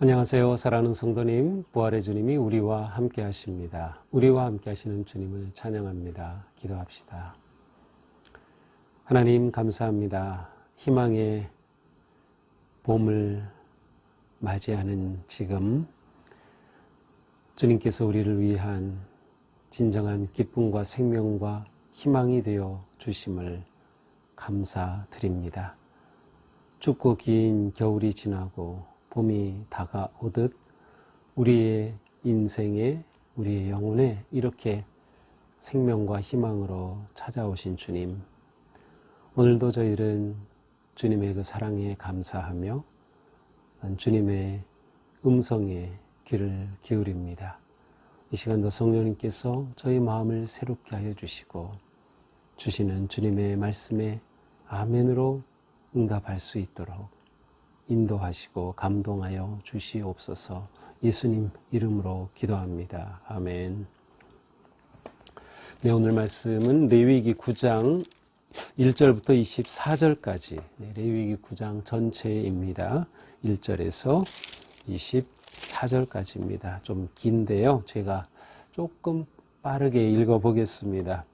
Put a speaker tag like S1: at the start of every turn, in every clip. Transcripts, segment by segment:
S1: 안녕하세요. 사랑하는 성도님, 부활의 주님이 우리와 함께 하십니다. 우리와 함께 하시는 주님을 찬양합니다. 기도합시다. 하나님 감사합니다. 희망의 봄을 맞이하는 지금 주님께서 우리를 위한 진정한 기쁨과 생명과 희망이 되어 주심을 감사드립니다. 춥고 긴 겨울이 지나고 봄이 다가오듯 우리의 인생에, 우리의 영혼에 이렇게 생명과 희망으로 찾아오신 주님, 오늘도 저희들은 주님의 그 사랑에 감사하며 주님의 음성에 귀를 기울입니다. 이 시간도 성령님께서 저희 마음을 새롭게 하여 주시고 주시는 주님의 말씀에 아멘으로 응답할 수 있도록 인도하시고 감동하여 주시옵소서. 예수님 이름으로 기도합니다. 아멘. 네, 오늘 말씀은 레위기 9장 1절부터 24절까지 레위기 9장 전체입니다. 1절에서 24절까지입니다. 좀 긴데요. 제가 조금 빠르게 읽어보겠습니다.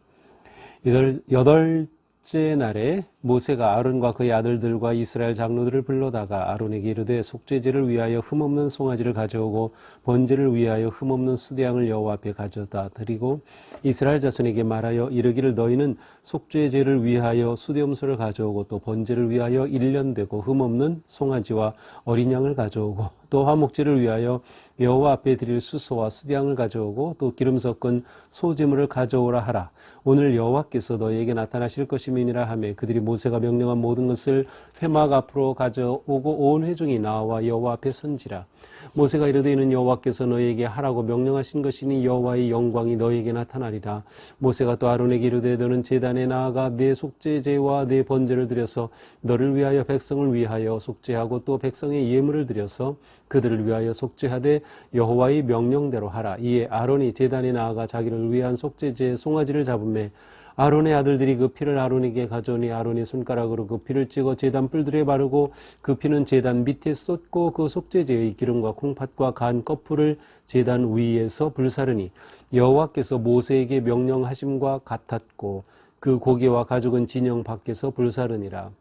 S1: 여덟째 날에 모세가 아론과 그의 아들들과 이스라엘 장로들을 불러다가 아론에게 이르되 속죄제를 위하여 흠없는 송아지를 가져오고 번제를 위하여 흠없는 수대양을 여호와 앞에 가져다 드리고 이스라엘 자손에게 말하여 이르기를 너희는 속죄제를 위하여 수대염소를 가져오고 또 번제를 위하여 1년 되고 흠없는 송아지와 어린 양을 가져오고 또 화목제를 위하여 여호와 앞에 드릴 수소와 수대양을 가져오고 또 기름 섞은 소제물을 가져오라 하라. 오늘 여호와께서 너희에게 나타나실 것임이니라 하며 그들이 모세가 명령한 모든 것을 회막 앞으로 가져오고 온 회중이 나와 여호와 앞에 선지라. 모세가 이르되 이는 여호와께서 너희에게 하라고 명령하신 것이니 여호와의 영광이 너희에게 나타나리라. 모세가 또 아론에게 이르되 너는 제단에 나아가 내 속죄제와 내 번제를 드려서 너를 위하여 백성을 위하여 속죄하고 또 백성의 예물을 드려서 그들을 위하여 속죄하되 여호와의 명령대로 하라. 이에 아론이 제단에 나아가 자기를 위한 속죄제의 송아지를 잡으매 아론의 아들들이 그 피를 아론에게 가져오니 아론이 손가락으로 그 피를 찍어 제단 뿔들에 바르고 그 피는 제단 밑에 쏟고 그 속죄제의 기름과 콩팥과 간 거풀을 제단 위에서 불사르니 여호와께서 모세에게 명령하심과 같았고 그 고기와 가죽은 진영 밖에서 불사르니라.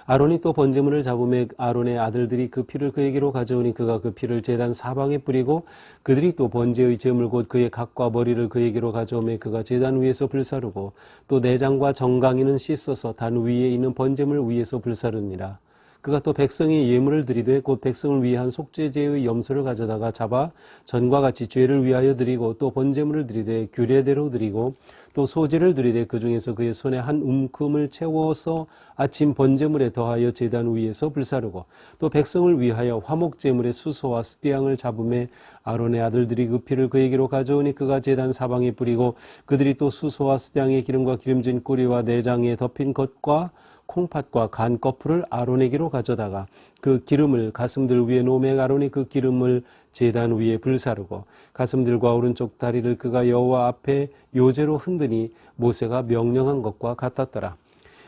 S1: 아론이 또 번제물을 잡으매 아론의 아들들이 그 피를 그에게로 가져오니 그가 그 피를 제단 사방에 뿌리고 그들이 또 번제의 제물 곧 그의 각과 머리를 그에게로 가져오매 그가 제단 위에서 불사르고 또 내장과 정강이는 씻어서 단 위에 있는 번제물 위에서 불사르니라. 그가 또 백성의 예물을 드리되 곧 백성을 위한 속죄제의 염소를 가져다가 잡아 전과 같이 죄를 위하여 드리고 또 번제물을 드리되 규례대로 드리고 또 소제를 드리되 그 중에서 그의 손에 한 움큼을 채워서 아침 번제물에 더하여 제단 위에서 불사르고 또 백성을 위하여 화목제물의 수소와 수대양을 잡음에 아론의 아들들이 그 피를 그에게로 가져오니 그가 제단 사방에 뿌리고 그들이 또 수소와 수대양의 기름과 기름진 꼬리와 내장에 덮인 것과 콩팥과 간 거풀을 아론에게로 가져다가 그 기름을 가슴들 위에 놓으매 아론이 그 기름을 제단 위에 불사르고 가슴들과 오른쪽 다리를 그가 여호와 앞에 요제로 흔드니 모세가 명령한 것과 같았더라.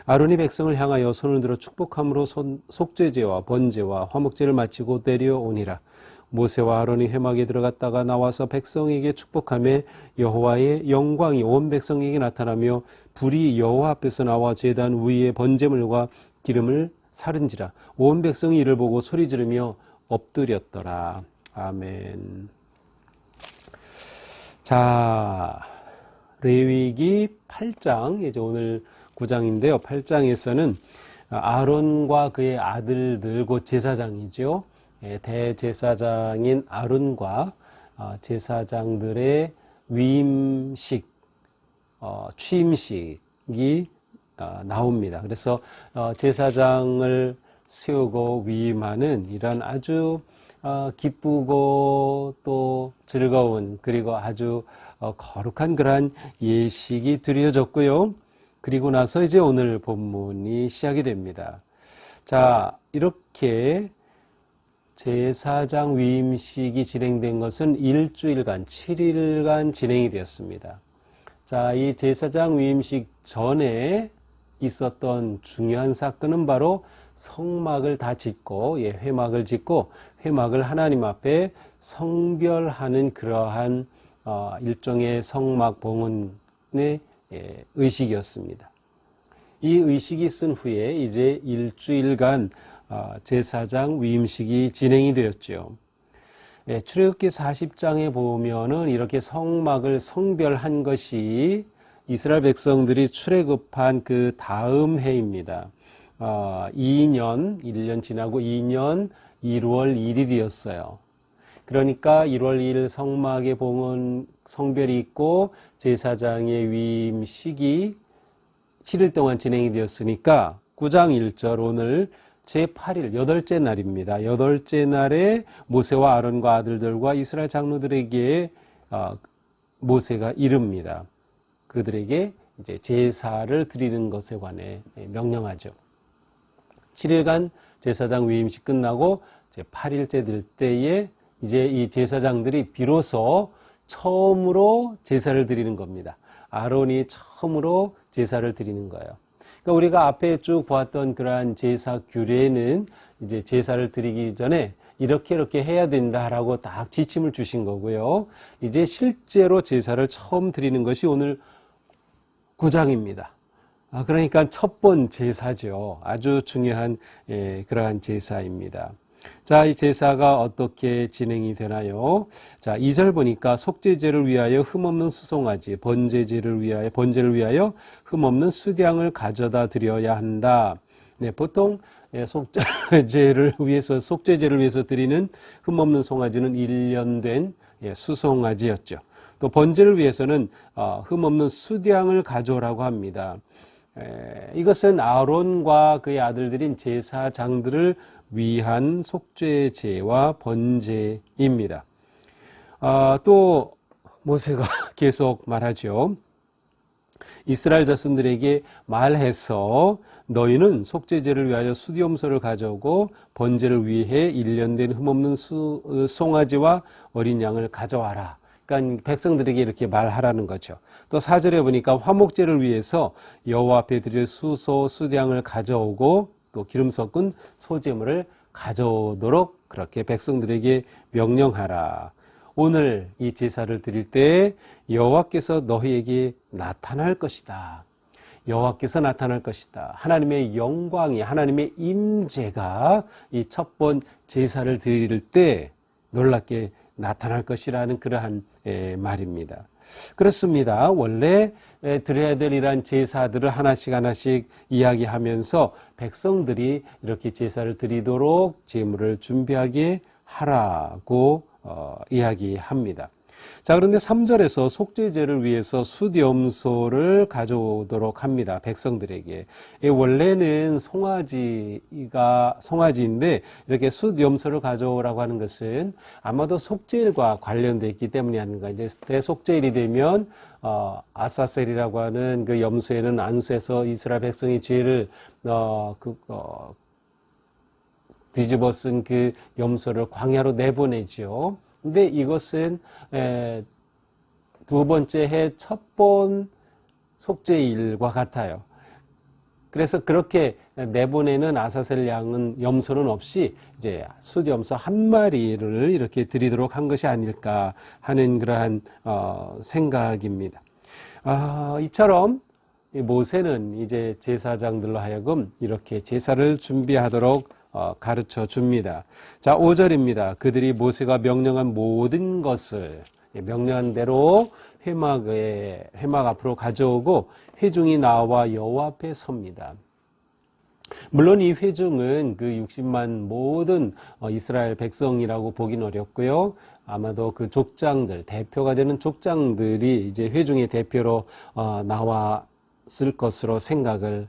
S1: 아론이 백성을 향하여 손을 들어 축복함으로 속죄제와 번제와 화목제를 마치고 내려오니라. 모세와 아론이 회막에 들어갔다가 나와서 백성에게 축복하며 여호와의 영광이 온 백성에게 나타나며 불이 여호와 앞에서 나와 제단 위에 번제물과 기름을 사른지라. 온 백성이 이를 보고 소리 지르며 엎드렸더라. 아멘. 자, 레위기 8장, 이제 오늘 9장인데요. 8장에서는 아론과 그의 아들들, 곧 제사장이죠. 대제사장인 아론과 제사장들의 위임식, 취임식이 나옵니다. 그래서 제사장을 세우고 위임하는 이런 아주 기쁘고 또 즐거운 그리고 아주 거룩한 그러한 예식이 드려졌고요. 그리고 나서 이제 오늘 본문이 시작이 됩니다. 자, 이렇게 제사장 위임식이 진행된 것은 일주일간, 7일간 진행이 되었습니다. 자, 이 제사장 위임식 전에 있었던 중요한 사건은 바로 성막을 다 짓고, 회막을 짓고, 회막을 하나님 앞에 성별하는 그러한 일종의 성막 봉헌의 의식이었습니다. 이 의식이 있은 후에 이제 일주일간 제사장 위임식이 진행이 되었죠. 출애굽기 40장에 보면은 이렇게 성막을 성별한 것이 이스라엘 백성들이 출애굽한 그 다음 해입니다. 1년 지나고 2년 1월 1일이었어요. 그러니까 1월 1일 성막의 봉헌 성별이 있고 제사장의 위임식이 7일 동안 진행이 되었으니까 9장 1절 오늘 제8일 여덟째 날입니다. 여덟째 날에 모세와 아론과 아들들과 이스라엘 장로들에게 모세가 이릅니다. 그들에게 이제 제사를 드리는 것에 관해 명령하죠. 7일간 제사장 위임식 끝나고 제8일째 될 때에 이제 이 제사장들이 비로소 처음으로 제사를 드리는 겁니다. 아론이 처음으로 제사를 드리는 거예요. 그러니까 우리가 앞에 쭉 보았던 그러한 제사 규례는 이제 제사를 드리기 전에 이렇게 해야 된다라고 딱 지침을 주신 거고요. 이제 실제로 제사를 처음 드리는 것이 오늘 9장입니다. 그러니까 첫 번 제사죠. 아주 중요한 그러한 제사입니다. 자, 이 제사가 어떻게 진행이 되나요? 자, 2절 보니까 속죄제를 위하여 흠없는 수송아지, 번제를 위하여 흠없는 수량을 가져다 드려야 한다. 네, 보통 속죄제를 위해서 드리는 흠없는 송아지는 1년 된 수송아지였죠. 또 번제를 위해서는 흠없는 수량을 가져오라고 합니다. 이것은 아론과 그의 아들들인 제사장들을 위한 속죄제와 번제입니다. 또 모세가 계속 말하죠. 이스라엘 자손들에게 말해서 너희는 속죄제를 위하여 수염소를 가져오고 번제를 위해 1년 된 흠없는 송아지와 어린 양을 가져와라. 그러니까 백성들에게 이렇게 말하라는 거죠. 또 4절에 보니까 화목제를 위해서 여호와 앞에 드릴 수량을 가져오고 또 기름 섞은 소제물을 가져오도록 그렇게 백성들에게 명령하라. 오늘 이 제사를 드릴 때 여호와께서 너희에게 나타날 것이다. 여호와께서 나타날 것이다. 하나님의 영광이, 하나님의 임재가 이 첫 번 제사를 드릴 때 놀랍게 나타날 것이라는 그러한 말입니다. 그렇습니다. 원래 드려야 될 이러한 제사들을 하나씩 이야기하면서 백성들이 이렇게 제사를 드리도록 제물을 준비하게 하라고 이야기합니다. 자, 그런데 3절에서 속죄제를 위해서 숫염소를 가져오도록 합니다. 백성들에게. 원래는 송아지인데 이렇게 숫염소를 가져오라고 하는 것은 아마도 속죄일과 관련되어 있기 때문이 아닌가. 이제 대속죄일이 되면 아사셀이라고 하는 그 염소에는 안수해서 이스라엘 백성이 죄를 뒤집어 쓴 그 염소를 광야로 내보내죠. 근데 이것은 두 번째 해 첫 번 속죄일과 같아요. 그래서 그렇게 내보내는 아사셀 양은 염소는 없이 이제 숫염소 한 마리를 이렇게 드리도록 한 것이 아닐까 하는 그러한 생각입니다. 이처럼 모세는 이제 제사장들로 하여금 이렇게 제사를 준비하도록 가르쳐 줍니다. 자, 5절입니다. 그들이 모세가 명령한 모든 것을 명령한 대로 회막 앞으로 가져오고 회중이 나와 여호와 앞에 섭니다. 물론 이 회중은 그 60만 모든 이스라엘 백성이라고 보기는 어렵고요. 아마도 그 족장들, 대표가 되는 족장들이 이제 회중의 대표로 나왔을 것으로 생각을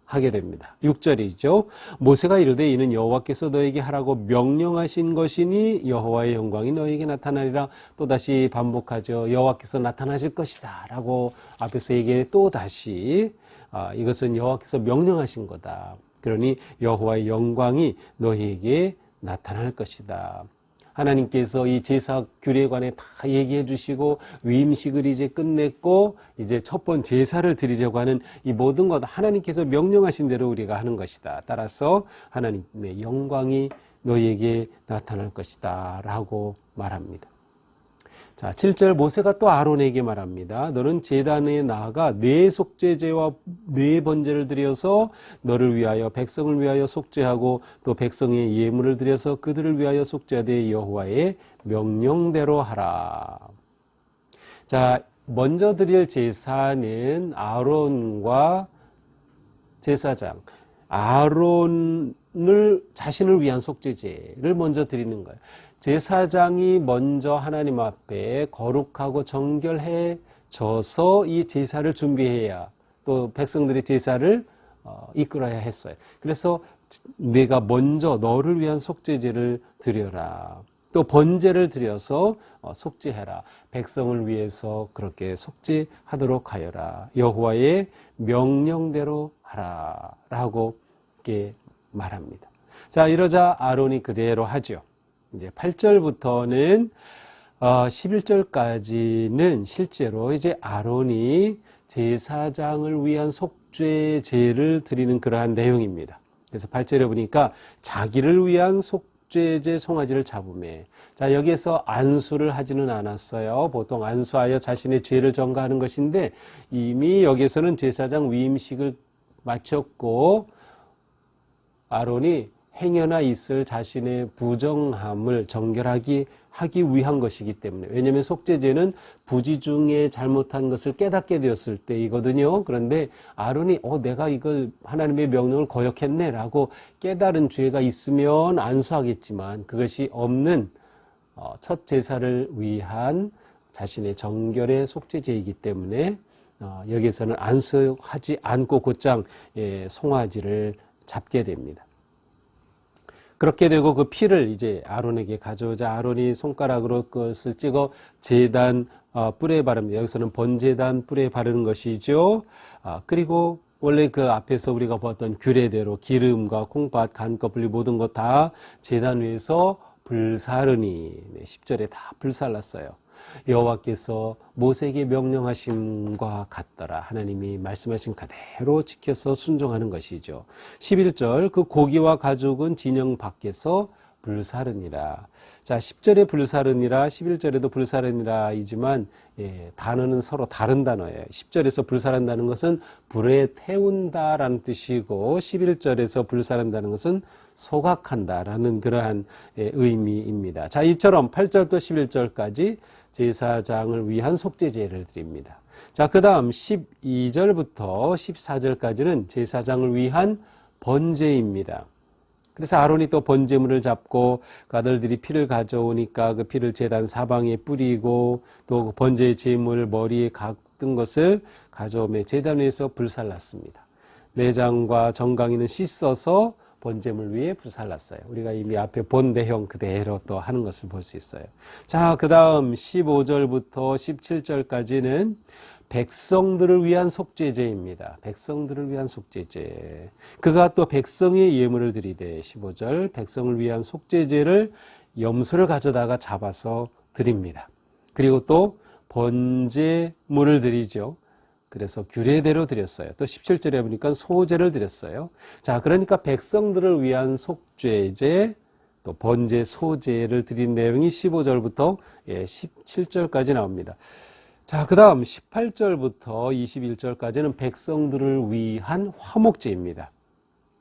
S1: 하게 됩니다. 6절이죠. 모세가 이르되 이는 여호와께서 너에게 하라고 명령하신 것이니 여호와의 영광이 너에게 나타나리라. 또다시 반복하죠. 여호와께서 나타나실 것이다 라고 앞에서 얘기해 또다시 이것은 여호와께서 명령하신 거다. 그러니 여호와의 영광이 너희에게 나타날 것이다. 하나님께서 이 제사 규례에 관해 다 얘기해 주시고 위임식을 이제 끝냈고 이제 첫 번 제사를 드리려고 하는 이 모든 것 하나님께서 명령하신 대로 우리가 하는 것이다. 따라서 하나님의 영광이 너희에게 나타날 것이다 라고 말합니다. 자, 7절 모세가 또 아론에게 말합니다. 너는 제단에 나아가 네 속죄제와 네 번제를 드려서 너를 위하여 백성을 위하여 속죄하고 또 백성의 예물을 드려서 그들을 위하여 속죄하되 여호와의 명령대로 하라. 자, 먼저 드릴 제사는 아론과 제사장, 아론을 자신을 위한 속죄제를 먼저 드리는 거예요. 제사장이 먼저 하나님 앞에 거룩하고 정결해져서 이 제사를 준비해야 또 백성들의 제사를 이끌어야 했어요. 그래서 내가 먼저 너를 위한 속죄제를 드려라. 또 번제를 드려서 속죄해라. 백성을 위해서 그렇게 속죄하도록 하여라. 여호와의 명령대로 하라. 라고 이렇게 말합니다. 자, 이러자 아론이 그대로 하죠. 이제 8절부터는 11절까지는 실제로 이제 아론이 제사장을 위한 속죄제를 드리는 그러한 내용입니다. 그래서 8절에 보니까 자기를 위한 속죄제 송아지를 잡으매. 자, 여기에서 안수를 하지는 않았어요. 보통 안수하여 자신의 죄를 전가하는 것인데 이미 여기에서는 제사장 위임식을 마쳤고 아론이 행여나 있을 자신의 부정함을 정결하기 위한 것이기 때문에, 왜냐하면 속죄제는 부지 중에 잘못한 것을 깨닫게 되었을 때이거든요. 그런데 아론이 내가 이걸 하나님의 명령을 거역했네 라고 깨달은 죄가 있으면 안수하겠지만 그것이 없는 첫 제사를 위한 자신의 정결의 속죄제이기 때문에 여기서는 안수하지 않고 곧장 송아지를 잡게 됩니다. 그렇게 되고 그 피를 이제 아론에게 가져오자 아론이 손가락으로 그것을 찍어 제단 뿔에 바릅니다. 여기서는 번제단 뿔에 바르는 것이죠. 그리고 원래 그 앞에서 우리가 봤던 규례대로 기름과 콩팥, 간껍질 모든 것 다 제단 위에서 불사르니 10절에 다 불살랐어요. 여호와께서 모세에게 명령하심과 같더라. 하나님이 말씀하신 그대로 지켜서 순종하는 것이죠. 11절 그 고기와 가죽은 진영 밖에서 불사르니라. 자, 10절에 불사르니라, 11절에도 불사르니라이지만 단어는 서로 다른 단어예요. 10절에서 불사른다는 것은 불에 태운다라는 뜻이고 11절에서 불사른다는 것은 소각한다라는 그러한 의미입니다. 자, 이처럼 8절부터 11절까지 제사장을 위한 속죄제를 드립니다. 자, 그 다음 12절부터 14절까지는 제사장을 위한 번제입니다. 그래서 아론이 또 번제물을 잡고 그 아들들이 피를 가져오니까 그 피를 제단 사방에 뿌리고 또 번제의 제물 머리에 각든 것을 가져오며 제단 위에서 불살랐습니다. 내장과 정강이는 씻어서 번제물 위에 불살랐어요. 우리가 이미 앞에 본 내용 그대로 또 하는 것을 볼 수 있어요. 자, 그 다음 15절부터 17절까지는 백성들을 위한 속죄제입니다. 백성들을 위한 속죄제. 그가 또 백성의 예물을 드리되 15절 백성을 위한 속죄제를 염소를 가져다가 잡아서 드립니다. 그리고 또 번제물을 드리죠. 그래서 규례대로 드렸어요. 또 17절에 보니까 소제를 드렸어요. 자, 그러니까 백성들을 위한 속죄제, 또 번제, 소제를 드린 내용이 15절부터 17절까지 나옵니다. 자, 그 다음 18절부터 21절까지는 백성들을 위한 화목제입니다.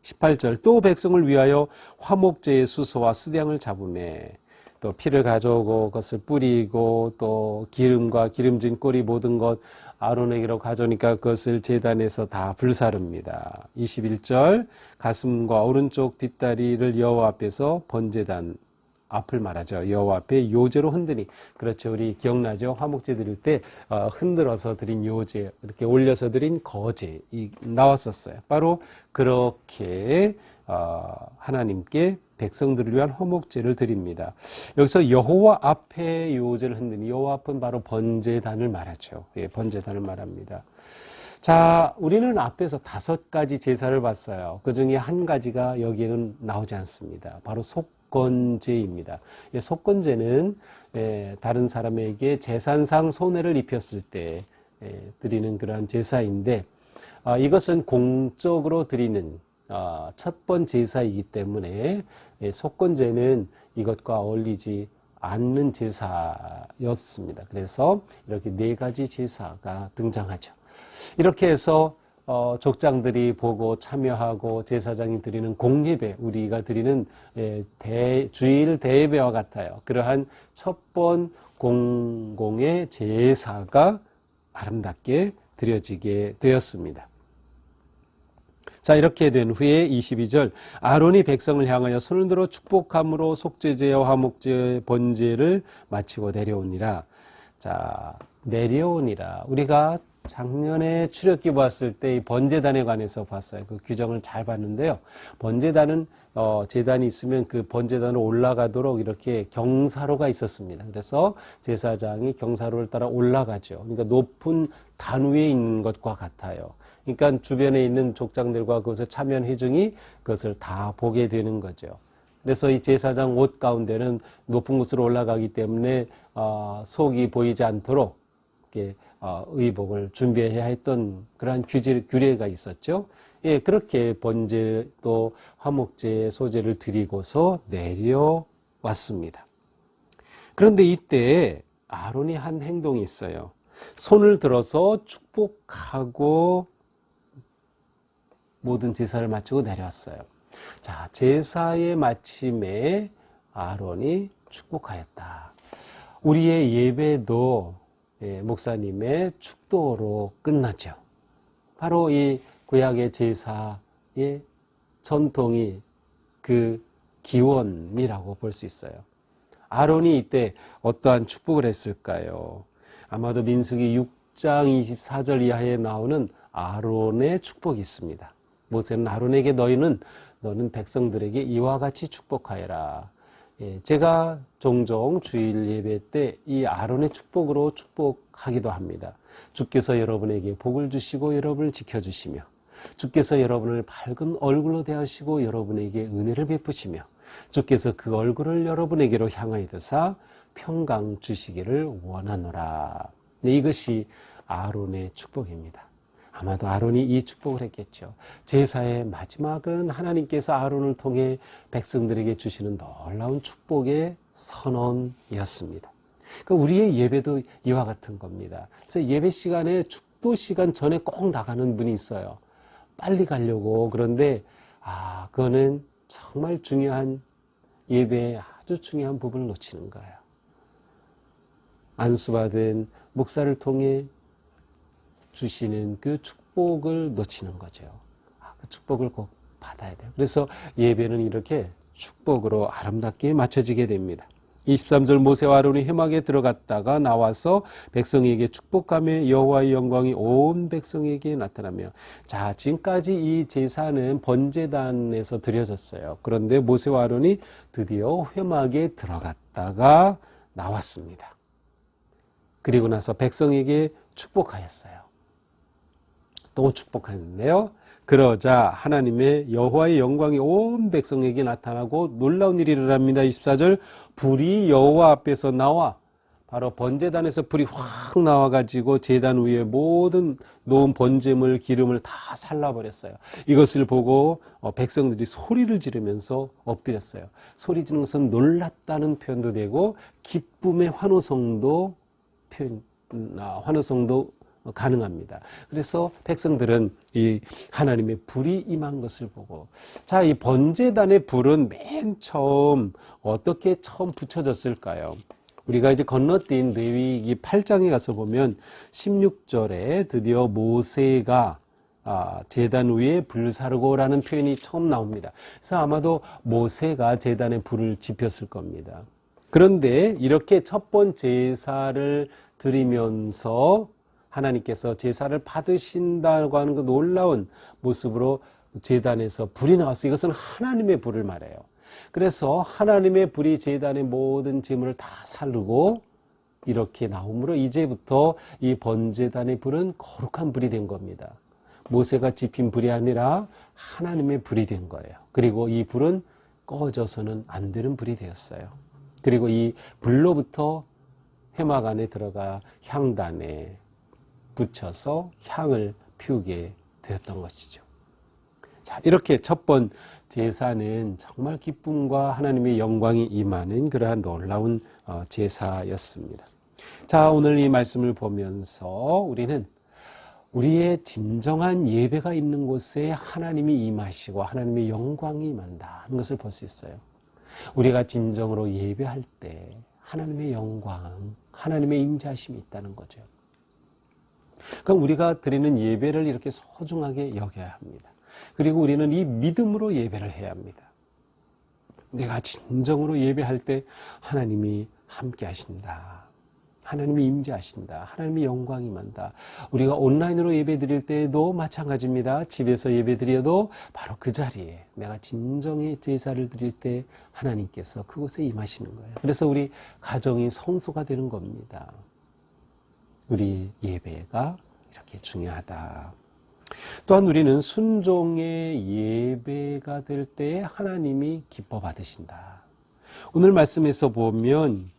S1: 18절 또 백성을 위하여 화목제의 수소와 수량을 잡으매 또 피를 가져오고 그것을 뿌리고 또 기름과 기름진 꼬리 모든 것 아론에게로 가져오니까 그것을 제단에서 다 불사릅니다. 21절 가슴과 오른쪽 뒷다리를 여호와 앞에서 번제단 앞을 말하죠. 여호와 앞에 요제로 흔드니. 그렇죠. 우리 기억나죠? 화목제 드릴 때 흔들어서 드린 요제, 이렇게 올려서 드린 거제 나왔었어요. 바로 그렇게 하나님께 백성들을 위한 화목제를 드립니다. 여기서 여호와 앞에 요제를 흔드니 여호와 앞은 바로 번제단을 말하죠. 번제단을 말합니다. 자, 우리는 앞에서 5가지 제사를 봤어요. 그 중에 한 가지가 여기에는 나오지 않습니다. 바로 속건제입니다. 속건제는 다른 사람에게 재산상 손해를 입혔을 때 드리는 그러한 제사인데, 이것은 공적으로 드리는 첫 번 제사이기 때문에 속건제는 이것과 어울리지 않는 제사였습니다. 그래서 이렇게 네 가지 제사가 등장하죠. 이렇게 해서 족장들이 보고 참여하고 제사장이 드리는 공예배, 우리가 드리는 주일 대예배와 같아요. 그러한 첫 번 공공의 제사가 아름답게 드려지게 되었습니다. 자, 이렇게 된 후에 22절, 아론이 백성을 향하여 손을 들어 축복함으로 속죄제와 화목제, 번제를 마치고 내려오니라. 자, 내려오니라. 우리가 작년에 출애굽기 봤을 때 이 번제단에 관해서 봤어요. 그 규정을 잘 봤는데요. 번제단은 제단이 있으면 그 번제단으로 올라가도록 이렇게 경사로가 있었습니다. 그래서 제사장이 경사로를 따라 올라가죠. 그러니까 높은 단 위에 있는 것과 같아요. 그러니까 주변에 있는 족장들과 그것을 참여한 회중이 그것을 다 보게 되는 거죠. 그래서 이 제사장 옷 가운데는 높은 곳으로 올라가기 때문에 속이 보이지 않도록 이렇게 의복을 준비해야 했던 그러한 규례가 있었죠. 예, 그렇게 번제 또 화목제 소제를 드리고서 내려왔습니다. 그런데 이때 아론이 한 행동이 있어요. 손을 들어서 축복하고 모든 제사를 마치고 내려왔어요. 자, 제사의 마침에 아론이 축복하였다. 우리의 예배도 목사님의 축도로 끝나죠. 바로 이 구약의 제사의 전통이 그 기원이라고 볼 수 있어요. 아론이 이때 어떠한 축복을 했을까요? 아마도 민수기 6장 24절 이하에 나오는 아론의 축복이 있습니다. 모세는 아론에게 너는 백성들에게 이와 같이 축복하여라. 제가 종종 주일 예배 때 이 아론의 축복으로 축복하기도 합니다. 주께서 여러분에게 복을 주시고 여러분을 지켜주시며, 주께서 여러분을 밝은 얼굴로 대하시고 여러분에게 은혜를 베푸시며, 주께서 그 얼굴을 여러분에게로 향하여 드사 평강 주시기를 원하노라. 이것이 아론의 축복입니다. 아마도 아론이 이 축복을 했겠죠. 제사의 마지막은 하나님께서 아론을 통해 백성들에게 주시는 놀라운 축복의 선언이었습니다. 그러니까 우리의 예배도 이와 같은 겁니다. 그래서 예배 시간에 축도 시간 전에 꼭 나가는 분이 있어요. 빨리 가려고. 그런데 그거는 정말 중요한 예배의 아주 중요한 부분을 놓치는 거예요. 안수받은 목사를 통해 주시는 그 축복을 놓치는 거죠. 그 축복을 꼭 받아야 돼요. 그래서 예배는 이렇게 축복으로 아름답게 맞춰지게 됩니다. 23절, 모세와 아론이 회막에 들어갔다가 나와서 백성에게 축복하며 여호와의 영광이 온 백성에게 나타나며. 자, 지금까지 이 제사는 번제단에서 드려졌어요. 그런데 모세와 아론이 드디어 회막에 들어갔다가 나왔습니다. 그리고 나서 백성에게 축복하였어요. 또 축복하는데요. 그러자 하나님의 여호와의 영광이 온 백성에게 나타나고 놀라운 일이 일어납니다. 24절, 불이 여호와 앞에서 나와, 바로 번제단에서 불이 확 나와가지고 제단 위에 모든 놓은 번제물 기름을 다 살라버렸어요. 이것을 보고 백성들이 소리를 지르면서 엎드렸어요. 소리 지르는 것은 놀랐다는 표현도 되고 기쁨의 환호성도 가능합니다. 그래서 백성들은 이 하나님의 불이 임한 것을 보고, 자, 이 번제단의 불은 맨 처음 어떻게 처음 붙여졌을까요? 우리가 이제 건너뛴 레위기 8장에 가서 보면 16절에 드디어 모세가 제단 위에 불사르고라는 표현이 처음 나옵니다. 그래서 아마도 모세가 제단에 불을 지폈을 겁니다. 그런데 이렇게 첫 번 제사를 드리면서 하나님께서 제사를 받으신다고 하는 그 놀라운 모습으로 제단에서 불이 나왔어요. 이것은 하나님의 불을 말해요. 그래서 하나님의 불이 제단의 모든 제물을 다 살르고 이렇게 나오므로 이제부터 이 번제단의 불은 거룩한 불이 된 겁니다. 모세가 지핀 불이 아니라 하나님의 불이 된 거예요. 그리고 이 불은 꺼져서는 안 되는 불이 되었어요. 그리고 이 불로부터 회막 안에 들어가 향단에 붙여서 향을 피우게 되었던 것이죠. 자, 이렇게 첫 번 제사는 정말 기쁨과 하나님의 영광이 임하는 그러한 놀라운 제사였습니다. 자, 오늘 이 말씀을 보면서 우리는 우리의 진정한 예배가 있는 곳에 하나님이 임하시고 하나님의 영광이 임한다는 것을 볼 수 있어요. 우리가 진정으로 예배할 때 하나님의 영광, 하나님의 임재하심이 있다는 거죠. 그럼 우리가 드리는 예배를 이렇게 소중하게 여겨야 합니다. 그리고 우리는 이 믿음으로 예배를 해야 합니다. 내가 진정으로 예배할 때 하나님이 함께 하신다. 하나님이 임재하신다. 하나님의 영광이 임한다. 우리가 온라인으로 예배 드릴 때도 마찬가지입니다. 집에서 예배 드려도 바로 그 자리에 내가 진정의 제사를 드릴 때 하나님께서 그곳에 임하시는 거예요. 그래서 우리 가정이 성소가 되는 겁니다. 우리 예배가 이렇게 중요하다. 또한 우리는 순종의 예배가 될 때 하나님이 기뻐 받으신다. 오늘 말씀에서 보면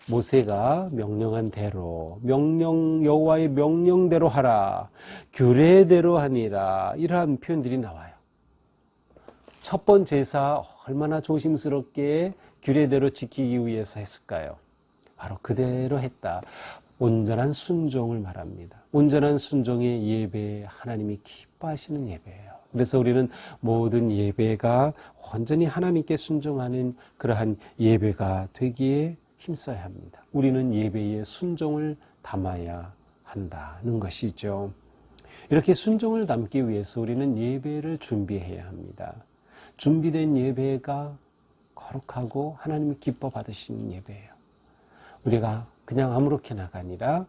S1: 모세가 명령한 대로 여호와의 명령대로 하라, 규례대로 하니라, 이러한 표현들이 나와요. 첫 번 제사 얼마나 조심스럽게 규례대로 지키기 위해서 했을까요? 바로 그대로 했다. 온전한 순종을 말합니다. 온전한 순종의 예배, 하나님이 기뻐하시는 예배예요. 그래서 우리는 모든 예배가 온전히 하나님께 순종하는 그러한 예배가 되기에 힘써야 합니다. 우리는 예배에 순종을 담아야 한다는 것이죠. 이렇게 순종을 담기 위해서 우리는 예배를 준비해야 합니다. 준비된 예배가 거룩하고 하나님이 기뻐 받으시는 예배예요. 우리가 그냥 아무렇게나가 아니라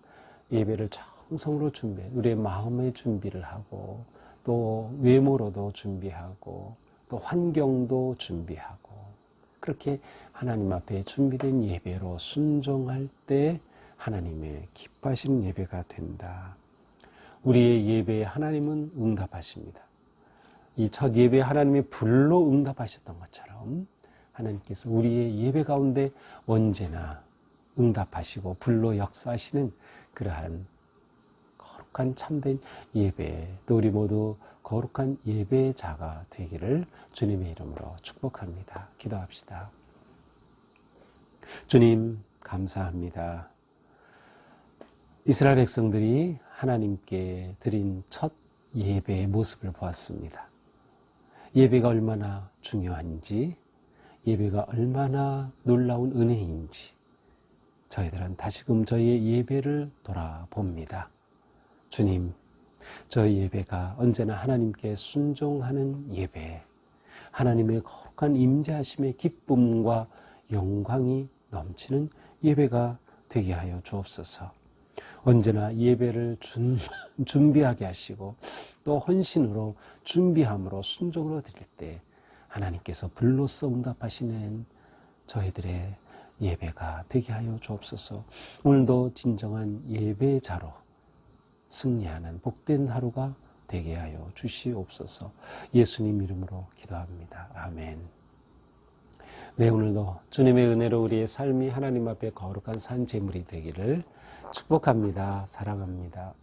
S1: 예배를 정성으로 준비해, 우리의 마음의 준비를 하고 또 외모로도 준비하고 또 환경도 준비하고, 그렇게 하나님 앞에 준비된 예배로 순종할 때 하나님의 기뻐하시는 예배가 된다. 우리의 예배에 하나님은 응답하십니다. 이 첫 예배에 하나님이 불로 응답하셨던 것처럼 하나님께서 우리의 예배 가운데 언제나 응답하시고 불로 역사하시는 그러한 거룩한 참된 예배, 또 우리 모두 거룩한 예배자가 되기를 주님의 이름으로 축복합니다. 기도합시다. 주님, 감사합니다. 이스라엘 백성들이 하나님께 드린 첫 예배의 모습을 보았습니다. 예배가 얼마나 중요한지, 예배가 얼마나 놀라운 은혜인지 저희들은 다시금 저희의 예배를 돌아봅니다. 주님, 저희 예배가 언제나 하나님께 순종하는 예배, 하나님의 거룩한 임재하심의 기쁨과 영광이 넘치는 예배가 되게 하여 주옵소서. 언제나 예배를 준비하게 하시고 또 헌신으로 준비함으로 순종으로 드릴 때 하나님께서 불로써 응답하시는 저희들의 예배가 되게 하여 주옵소서. 오늘도 진정한 예배자로 승리하는 복된 하루가 되게 하여 주시옵소서. 예수님 이름으로 기도합니다. 아멘. 네, 오늘도 주님의 은혜로 우리의 삶이 하나님 앞에 거룩한 산 제물이 되기를 축복합니다. 사랑합니다.